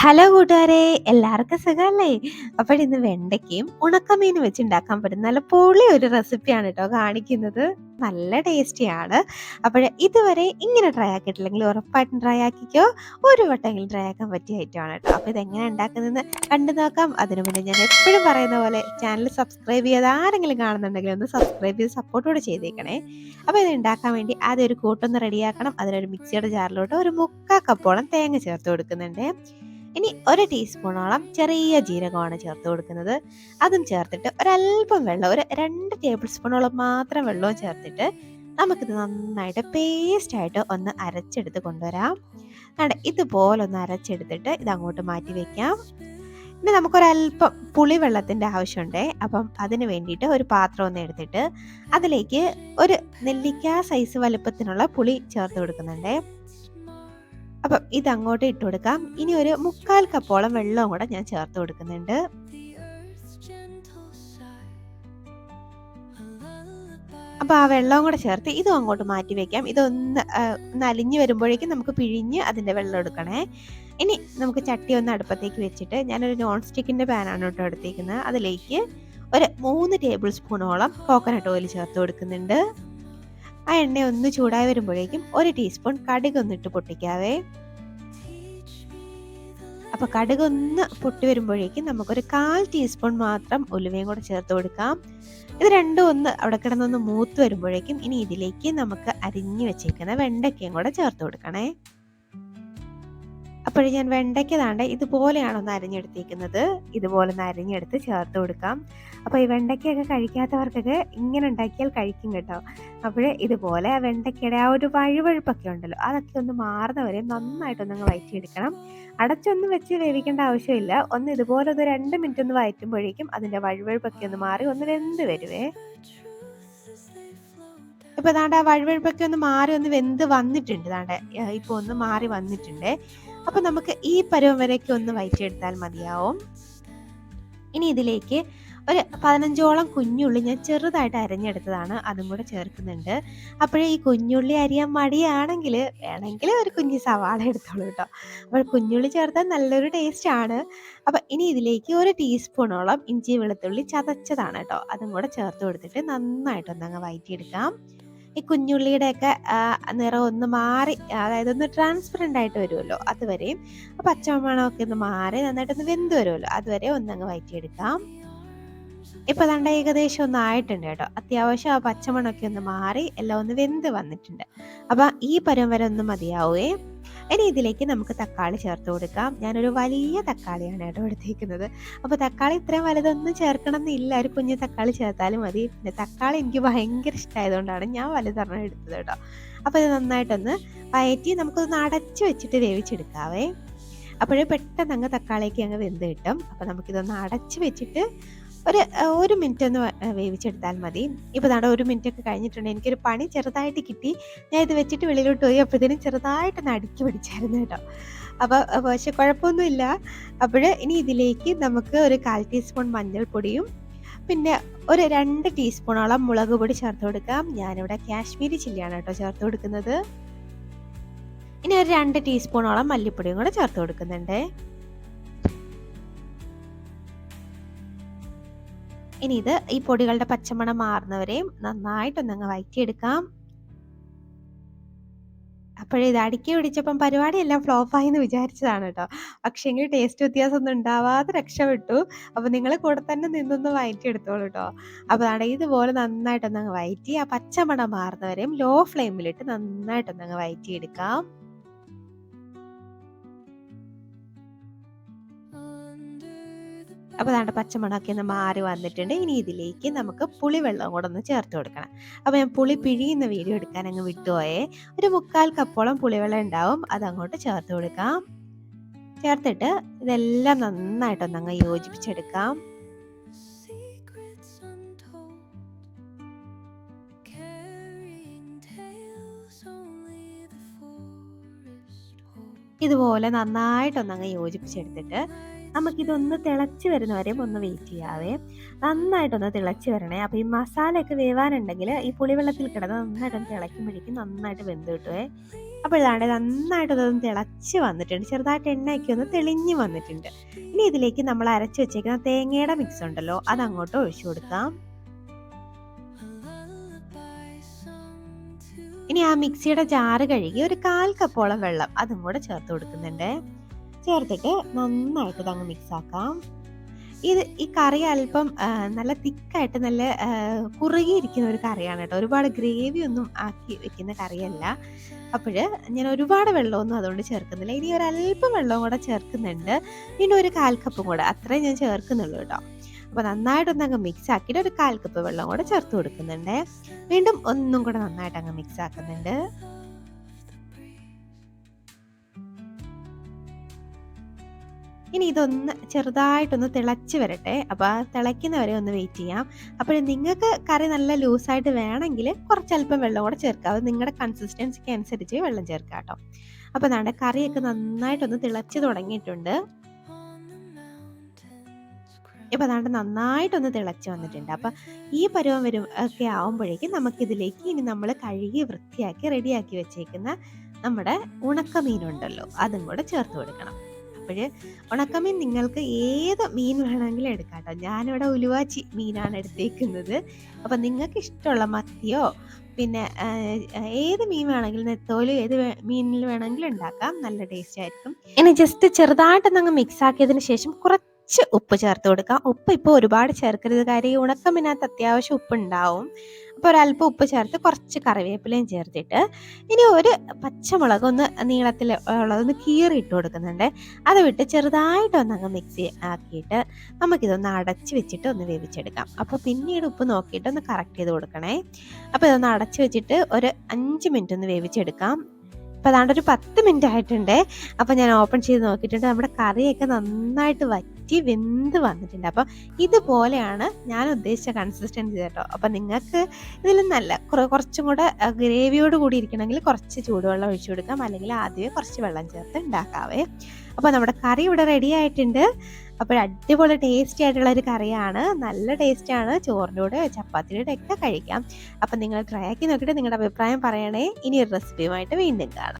Hello കൂട്ടുകാരെ, എല്ലാവർക്കും സുഖമല്ലേ? അപ്പോഴിന്ന് വെണ്ടയ്ക്കയും ഉണക്കമീനും വെച്ച് ഉണ്ടാക്കാൻ പറ്റുന്ന നല്ല പൊളി ഒരു റെസിപ്പിയാണ് കേട്ടോ കാണിക്കുന്നത്. നല്ല ടേസ്റ്റിയാണ്. അപ്പോൾ ഇതുവരെ ഇങ്ങനെ ട്രൈ ആക്കിയിട്ടില്ലെങ്കിൽ ഉറപ്പായിട്ടും ട്രൈ ആക്കിക്കോ. ഒരു വട്ടമെങ്കിലും ട്രൈ ആക്കാൻ പറ്റിയ ഐറ്റമാണ് കേട്ടോ. അപ്പോൾ ഇതെങ്ങനെ ഉണ്ടാക്കുന്നതെന്ന് കണ്ടു നോക്കാം. അതിനു മുന്നേ ഞാൻ എപ്പോഴും പറയുന്ന പോലെ ചാനൽ സബ്സ്ക്രൈബ് ചെയ്യാതെ ആരെങ്കിലും കാണുന്നുണ്ടെങ്കിൽ ഒന്ന് സബ്സ്ക്രൈബ് ചെയ്ത് സപ്പോർട്ടോടെ ചെയ്തേക്കണേ. അപ്പോൾ ഇത് ഉണ്ടാക്കാൻ വേണ്ടി ആദ്യം ഒരു കൂട്ടൊന്ന് റെഡിയാക്കണം. അതിനൊരു മിക്സിയുടെ ജാറിലോട്ട് ഒരു 3/4 കപ്പോളം തേങ്ങ ചേർത്ത് കൊടുക്കുന്നുണ്ട്. ഇനി 1 ടീസ്പൂണോളം ചെറിയ ജീരകമാണ് ചേർത്ത് കൊടുക്കുന്നത്. അതും ചേർത്തിട്ട് ഒരല്പം വെള്ളം, ഒരു 2 ടേബിൾ സ്പൂണോളം മാത്രം വെള്ളവും ചേർത്തിട്ട് നമുക്കിത് നന്നായിട്ട് പേസ്റ്റായിട്ട് ഒന്ന് അരച്ചെടുത്ത് കൊണ്ടുവരാം. ഇതുപോലെ ഒന്ന് അരച്ചെടുത്തിട്ട് ഇതങ്ങോട്ട് മാറ്റി വയ്ക്കാം. ഇനി നമുക്കൊരല്പം പുളിവെള്ളത്തിൻ്റെ ആവശ്യമുണ്ട്. അപ്പം അതിന് വേണ്ടിയിട്ട് ഒരു പാത്രം ഒന്ന് എടുത്തിട്ട് അതിലേക്ക് ഒരു നെല്ലിക്ക സൈസ് വലുപ്പത്തിനുള്ള പുളി ചേർത്ത് കൊടുക്കുന്നുണ്ട്. അപ്പം ഇതങ്ങോട്ട് ഇട്ട് കൊടുക്കാം. ഇനി ഒരു 3/4 കപ്പോളം വെള്ളവും കൂടെ ഞാൻ ചേർത്ത് കൊടുക്കുന്നുണ്ട്. അപ്പോൾ ആ വെള്ളവും കൂടെ ചേർത്ത് ഇതും അങ്ങോട്ട് മാറ്റി വയ്ക്കാം. ഇതൊന്ന് അലിഞ്ഞ് വരുമ്പോഴേക്കും നമുക്ക് പിഴിഞ്ഞ് അതിൻ്റെ വെള്ളം എടുക്കണേ. ഇനി നമുക്ക് ചട്ടി ഒന്ന് അടുപ്പത്തേക്ക് വെച്ചിട്ട് ഞാനൊരു നോൺ സ്റ്റിക്കിൻ്റെ പാനാണ് കേട്ടോ എടുത്തേക്കുന്നത്. അതിലേക്ക് ഒരു 3 ടേബിൾ സ്പൂണോളം കോക്കനട്ട് ഓയിൽ ചേർത്ത് കൊടുക്കുന്നുണ്ട്. ആ എണ്ണ ഒന്ന് ചൂടായി വരുമ്പോഴേക്കും 1 ടീസ്പൂൺ കടുക് ഒന്നിട്ട് പൊട്ടിക്കാവേ. അപ്പോൾ കടുക് ഒന്ന് പൊട്ടി വരുമ്പോഴേക്കും നമുക്കൊരു 1/4 ടീസ്പൂൺ മാത്രം ഉലുവയും കൂടെ ചേർത്ത് കൊടുക്കാം. ഇത് രണ്ടും ഒന്ന് അവിടെ കിടന്നൊന്ന് മൂത്ത് വരുമ്പോഴേക്കും ഇനി ഇതിലേക്ക് നമുക്ക് അരിഞ്ഞു വെച്ചേക്കുന്ന വെണ്ടയ്ക്കയും കൂടെ ചേർത്ത് കൊടുക്കണേ. അപ്പോഴും ഞാൻ വെണ്ടയ്ക്ക താണ്ട് ഇതുപോലെയാണ് ഒന്ന് അരിഞ്ഞെടുത്തേക്കുന്നത്. ഇതുപോലെ ഒന്ന് അരിഞ്ഞെടുത്ത് ചേർത്ത് കൊടുക്കാം. അപ്പോൾ ഈ വെണ്ടയ്ക്കയൊക്കെ കഴിക്കാത്തവർക്കൊക്കെ ഇങ്ങനെ ഉണ്ടാക്കിയാൽ കഴിക്കും കേട്ടോ. അപ്പോൾ ഇതുപോലെ ആ വെണ്ടയ്ക്കയുടെ ആ ഒരു വഴുവഴുപ്പൊക്കെ ഉണ്ടല്ലോ, അതൊക്കെ ഒന്ന് മാറുന്നവരെ നന്നായിട്ടൊന്നങ്ങ് വഴറ്റിയെടുക്കണം. അടച്ചൊന്നും വെച്ച് വേവിക്കേണ്ട ആവശ്യമില്ല. ഒന്ന് ഇതുപോലെ ഒരു 2 മിനിറ്റ് ഒന്ന് വഴറ്റുമ്പോഴേക്കും അതിൻ്റെ വഴുവഴുപ്പൊക്കെ ഒന്ന് മാറി ഒന്ന് വെന്ത് വരുവേ. ഇപ്പോൾ ദാണ്ട് ആ വഴുവഴുപ്പൊക്കെ ഒന്ന് മാറി ഒന്ന് വെന്ത് വന്നിട്ടുണ്ട്. ദാണ്ട് ഇപ്പോൾ ഒന്ന് മാറി വന്നിട്ടുണ്ട്. അപ്പോൾ നമുക്ക് ഈ പരുവം വരെയൊക്കെ ഒന്ന് വഴറ്റിയെടുത്താൽ മതിയാവും. ഇനി ഇതിലേക്ക് ഒരു 15ഓളം കുഞ്ഞുള്ളി ഞാൻ ചെറുതായിട്ട് അരിഞ്ഞെടുത്തതാണ്, അതും കൂടെ ചേർക്കുന്നുണ്ട്. അപ്പോഴേ ഈ കുഞ്ഞുള്ളി അരിയാൻ മടിയാണെങ്കിൽ വേണമെങ്കിൽ ഒരു കുഞ്ഞ് സവാള എടുത്തോളൂ കേട്ടോ. അപ്പോൾ കുഞ്ഞുള്ളി ചേർത്താൽ നല്ലൊരു ടേസ്റ്റാണ്. അപ്പോൾ ഇനി ഇതിലേക്ക് 1 ടീസ്പൂണോളം ഇഞ്ചി വെളുത്തുള്ളി ചതച്ചതാണ് കേട്ടോ, അതും കൂടെ ചേർത്ത് കൊടുത്തിട്ട് നന്നായിട്ടൊന്നങ്ങ് വഴറ്റിയെടുക്കാം. ഈ കുഞ്ഞുള്ളിയുടെയൊക്കെ നിറം ഒന്ന് മാറി, അതായത് ഒന്ന് ട്രാൻസ്പെറൻ്റ് ആയിട്ട് വരുമല്ലോ, അതുവരെയും പച്ചമണമൊക്കെ ഒന്ന് മാറി നന്നായിട്ടൊന്ന് വെന്ത് വരുമല്ലോ, അതുവരെ ഒന്നങ്ങ് വഴറ്റിയെടുക്കാം. ഇപ്പോൾ ദാണ്ട ഏകദേശം ഒന്ന് ആയിട്ടുണ്ട് കേട്ടോ. അത്യാവശ്യം ആ പച്ചമണമൊക്കെ ഒന്ന് മാറി എല്ലാം ഒന്ന് വെന്ത് വന്നിട്ടുണ്ട്. അപ്പോൾ ഈ പരുവം വരെ ഒന്ന് മതിയാവേ. ഇനി ഇതിലേക്ക് നമുക്ക് തക്കാളി ചേർത്ത് കൊടുക്കാം. ഞാനൊരു വലിയ തക്കാളിയാണ് കേട്ടോ എടുത്തേക്കുന്നത്. അപ്പോൾ തക്കാളി ഇത്രയും വലുതൊന്നും ചേർക്കണം എന്നില്ല, ഒരു കുഞ്ഞു തക്കാളി ചേർത്താലും മതി. പിന്നെ തക്കാളി എനിക്ക് ഭയങ്കര ഇഷ്ടമായതുകൊണ്ടാണ് ഞാൻ വലുതൊരെണ്ണം എടുത്തത് കേട്ടോ. അപ്പോൾ ഇത് നന്നായിട്ടൊന്ന് വഴറ്റി നമുക്കൊന്ന് അടച്ച് വെച്ചിട്ട് വേവിച്ചെടുക്കാവേ. അപ്പോഴേ പെട്ടെന്ന് അങ്ങ് തക്കാളിക്ക് അങ്ങ് വെന്ത് കിട്ടും. അപ്പോൾ നമുക്കിതൊന്ന് അടച്ച് വെച്ചിട്ട് ഒരു മിനിറ്റ് ഒന്ന് വേവിച്ചെടുത്താൽ മതി. ഇപ്പോൾ ദാണ്ട 1 മിനിറ്റ് ഒക്കെ കഴിഞ്ഞിട്ടുണ്ട്. എനിക്കൊരു പണി ചെറുതായിട്ട് കിട്ടി. ഞാൻ ഇത് വെച്ചിട്ട് വെളിയിലോട്ട് പോയി, അപ്പോഴത്തേനും ചെറുതായിട്ടൊന്ന് അടുക്കി പിടിച്ചായിരുന്നു കേട്ടോ. അപ്പോൾ പക്ഷെ കുഴപ്പമൊന്നുമില്ല. അപ്പോൾ ഇനി ഇതിലേക്ക് നമുക്ക് ഒരു 1/4 ടീസ്പൂൺ മഞ്ഞൾപ്പൊടിയും പിന്നെ ഒരു 2 ടീസ്പൂണോളം മുളക് പൊടി ചേർത്ത് കൊടുക്കാം. ഞാനിവിടെ കാശ്മീരി ചില്ലിയാണ് കേട്ടോ ചേർത്ത് കൊടുക്കുന്നത്. ഇനി ഒരു 2 ടീസ്പൂണോളം മല്ലിപ്പൊടിയും കൂടെ ചേർത്ത് കൊടുക്കുന്നുണ്ട്. ഇനി ഇത് ഈ പൊടികളുടെ പച്ചമണം മാറുന്നവരെയും നന്നായിട്ടൊന്നങ്ങ് വഴറ്റിയെടുക്കാം. അപ്പോഴേ ഇത് അടുക്കി പിടിച്ചപ്പം പരിപാടിയെല്ലാം ഫ്ലോപ്പായി എന്ന് വിചാരിച്ചതാണ് കേട്ടോ. പക്ഷേങ്കിൽ ടേസ്റ്റ് വ്യത്യാസമൊന്നും ഉണ്ടാവാതെ രക്ഷപ്പെട്ടു. അപ്പോൾ നിങ്ങൾ കൂടെ തന്നെ നിന്നൊന്ന് വഴറ്റിയെടുത്തോളൂ കേട്ടോ. അപ്പോൾ അതാണ് ഇതുപോലെ നന്നായിട്ടൊന്നങ്ങ് വഴറ്റി ആ പച്ചമണം മാറുന്നവരെയും ലോ ഫ്ലെയിമിലിട്ട് നന്നായിട്ടൊന്നങ്ങ് വഴറ്റിയെടുക്കാം. അപ്പോൾ ദാണ്ട പച്ചമണമൊക്കെ ഒന്ന് മാറി വന്നിട്ടുണ്ട്. ഇനി ഇതിലേക്ക് നമുക്ക് പുളിവെള്ളം കൂടെ ഒന്ന് ചേർത്ത് കൊടുക്കണം. അപ്പോൾ ഞാൻ പുളി പിഴിയുന്ന വീഡിയോ എടുക്കാൻ അങ്ങ് വിട്ടുപോയേ. ഒരു 3/4 കപ്പോളം പുളിവെള്ളം ഉണ്ടാവും, അതങ്ങോട്ട് ചേർത്ത് കൊടുക്കാം. ചേർത്തിട്ട് ഇതെല്ലാം നന്നായിട്ടൊന്നങ്ങ് യോജിപ്പിച്ചെടുക്കാം. ഇതുപോലെ നന്നായിട്ടൊന്നങ്ങ് യോജിപ്പിച്ചെടുത്തിട്ട് നമുക്കിതൊന്ന് തിളച്ച് വരുന്നവരെയും ഒന്ന് വെയിറ്റ് ചെയ്യാവേ. നന്നായിട്ടൊന്ന് തിളച്ച് വരണേ. അപ്പോൾ ഈ മസാലയൊക്കെ വേവാനുണ്ടെങ്കിൽ ഈ പുളിവെള്ളത്തിൽ കിടന്ന് നന്നായിട്ടൊന്ന് തിളയ്ക്കുമ്പോഴേക്കും നന്നായിട്ട് വെന്ത് കിട്ടുവേ. അപ്പോൾ ഇതാണ്ട് നന്നായിട്ടൊന്ന് തിളച്ച് വന്നിട്ടുണ്ട്. ചെറുതായിട്ട് എണ്ണയൊക്കെ ഒന്ന് തെളിഞ്ഞ് വന്നിട്ടുണ്ട്. ഇനി ഇതിലേക്ക് നമ്മൾ അരച്ച് വെച്ചേക്കുന്ന തേങ്ങയുടെ മിക്സ് ഉണ്ടല്ലോ, അതങ്ങോട്ട് ഒഴിച്ചു കൊടുക്കാം. ഇനി ആ മിക്സിയുടെ ജാറ് കഴുകി ഒരു 1/4 കപ്പോളം വെള്ളം അതും കൂടെ ചേർത്ത് കൊടുക്കുന്നുണ്ട്. ചേർത്തിട്ട് നന്നായിട്ട് ഇതങ്ങ് മിക്സ് ആക്കാം. ഈ കറി അല്പം നല്ല തിക്കായിട്ട് നല്ല കുറുകിയിരിക്കുന്ന ഒരു കറിയാണ് കേട്ടോ. ഒരുപാട് ഗ്രേവി ഒന്നും ആക്കി വെക്കുന്ന കറിയല്ല. അപ്പോൾ ഞാൻ ഒരുപാട് വെള്ളമൊന്നും അതുകൊണ്ട് ചേർക്കുന്നില്ല. ഇനി ഒരല്പം വെള്ളവും കൂടെ ചേർക്കുന്നുണ്ട്. പിന്നെ ഒരു 1/4 കപ്പും കൂടെ, അത്രയും ഞാൻ ചേർക്കുന്നുള്ളൂ കേട്ടോ. അപ്പോൾ നന്നായിട്ടൊന്ന് അങ്ങ് മിക്സ് ആക്കിയിട്ട് ഒരു 1/4 കപ്പ് വെള്ളം കൂടെ ചേർത്ത് കൊടുക്കുന്നുണ്ട്. വീണ്ടും ഒന്നും കൂടെ നന്നായിട്ട് അങ്ങ് മിക്സ് ആക്കുന്നുണ്ട്. ഇനി ഇതൊന്ന് ചെറുതായിട്ടൊന്ന് തിളച്ച് വരട്ടെ. അപ്പോൾ ആ തിളയ്ക്കുന്നവരെ ഒന്ന് വെയിറ്റ് ചെയ്യാം. അപ്പോൾ നിങ്ങൾക്ക് കറി നല്ല ലൂസായിട്ട് വേണമെങ്കിൽ കുറച്ചല്പം വെള്ളം കൂടെ ചേർക്കാം. അത് നിങ്ങളുടെ കൺസിസ്റ്റൻസിക്ക് അനുസരിച്ച് വെള്ളം ചേർക്കാം കേട്ടോ. അപ്പോൾ നമ്മുടെ കറിയൊക്കെ നന്നായിട്ടൊന്ന് തിളച്ച് തുടങ്ങിയിട്ടുണ്ട്. ഇപ്പോൾ അതാണ്ട് നന്നായിട്ടൊന്ന് തിളച്ച് വന്നിട്ടുണ്ട്. അപ്പോൾ ഈ പരുവം ഒക്കെ ആവുമ്പോഴേക്കും നമുക്കിതിലേക്ക് ഇനി നമ്മൾ കഴുകി വൃത്തിയാക്കി റെഡിയാക്കി വെച്ചേക്കുന്ന നമ്മുടെ ഉണക്കമീനുണ്ടല്ലോ, അതും കൂടെ ചേർത്ത് കൊടുക്കണം. അപ്പോൾ ഉണക്കമീൻ നിങ്ങൾക്ക് ഏത് മീൻ വേണമെങ്കിലും എടുക്കാം കേട്ടോ. ഞാനിവിടെ ഉലുവാച്ചി മീനാണ് എടുത്തേക്കുന്നത്. അപ്പം നിങ്ങൾക്ക് ഇഷ്ടമുള്ള മത്തിയോ പിന്നെ ഏത് മീൻ വേണമെങ്കിലും, നെത്തോലി ഏത് മീനിൽ വേണമെങ്കിലും ഉണ്ടാക്കാം. നല്ല ടേസ്റ്റ് ആയിരിക്കും. ഇനി ജസ്റ്റ് ചെറുതായിട്ടൊന്നങ്ങ് മിക്സ് ആക്കിയതിന് ശേഷം കുറച്ച് ഉപ്പ് ചേർത്ത് കൊടുക്കാം. ഉപ്പ് ഇപ്പോൾ ഒരുപാട് ചേർക്കരുത്, കാര്യം ഈ ഉണക്കമീനകത്ത് അത്യാവശ്യം ഉപ്പ് ഉണ്ടാവും. അപ്പോൾ ഒരല്പം ഉപ്പ് ചേർത്ത് കുറച്ച് കറിവേപ്പിലയും ചേർത്തിട്ട് ഇനി ഒരു പച്ചമുളക് ഒന്ന് നീളത്തിൽ ഉള്ളതൊന്ന് കീറിയിട്ട് കൊടുക്കുന്നുണ്ട്. അത് വിട്ട് ചെറുതായിട്ടൊന്നങ്ങ് മിക്സ് ആക്കിയിട്ട് നമുക്കിതൊന്ന് അടച്ച് വെച്ചിട്ട് ഒന്ന് വേവിച്ചെടുക്കാം. അപ്പോൾ പിന്നീട് ഉപ്പ് നോക്കിയിട്ട് ഒന്ന് കറക്റ്റ് ചെയ്ത് കൊടുക്കണേ. അപ്പോൾ ഇതൊന്ന് അടച്ച് വെച്ചിട്ട് ഒരു 5 മിനിറ്റ് ഒന്ന് വേവിച്ചെടുക്കാം. അപ്പോൾ അതാണ്ട് ഒരു 10 മിനിറ്റ് ആയിട്ടുണ്ട്. അപ്പോൾ ഞാൻ ഓപ്പൺ ചെയ്ത് നോക്കിയിട്ടുണ്ട്. നമ്മുടെ കറിയൊക്കെ നന്നായിട്ട് വറ്റി വെന്ത് വന്നിട്ടുണ്ട്. അപ്പോൾ ഇതുപോലെയാണ് ഞാൻ ഉദ്ദേശിച്ച കൺസിസ്റ്റൻസി കേട്ടോ. അപ്പോൾ നിങ്ങൾക്ക് ഇതിൽ നല്ല കുറച്ചും കൂടെ ഗ്രേവിയോട് കൂടി ഇരിക്കണമെങ്കിൽ കുറച്ച് ചൂടുവെള്ളം ഒഴിച്ചു കൊടുക്കാം, അല്ലെങ്കിൽ ആദ്യമേ കുറച്ച് വെള്ളം ചേർത്ത് ഉണ്ടാക്കാവേ. അപ്പോൾ നമ്മുടെ കറി ഇവിടെ റെഡി ആയിട്ടുണ്ട്. അപ്പോൾ അടിപൊളി ടേസ്റ്റി ആയിട്ടുള്ള ഒരു കറിയാണ്. നല്ല ടേസ്റ്റാണ്. ചോറിൻ്റെ കൂടെ ചപ്പാത്തിയുടെ ഒക്കെ കഴിക്കാം. അപ്പം നിങ്ങൾ ട്രൈ ആക്കി നോക്കിയിട്ട് നിങ്ങളുടെ അഭിപ്രായം പറയണേ. ഇനി ഒരു റെസിപ്പിയുമായിട്ട് വീണ്ടും കാണാം.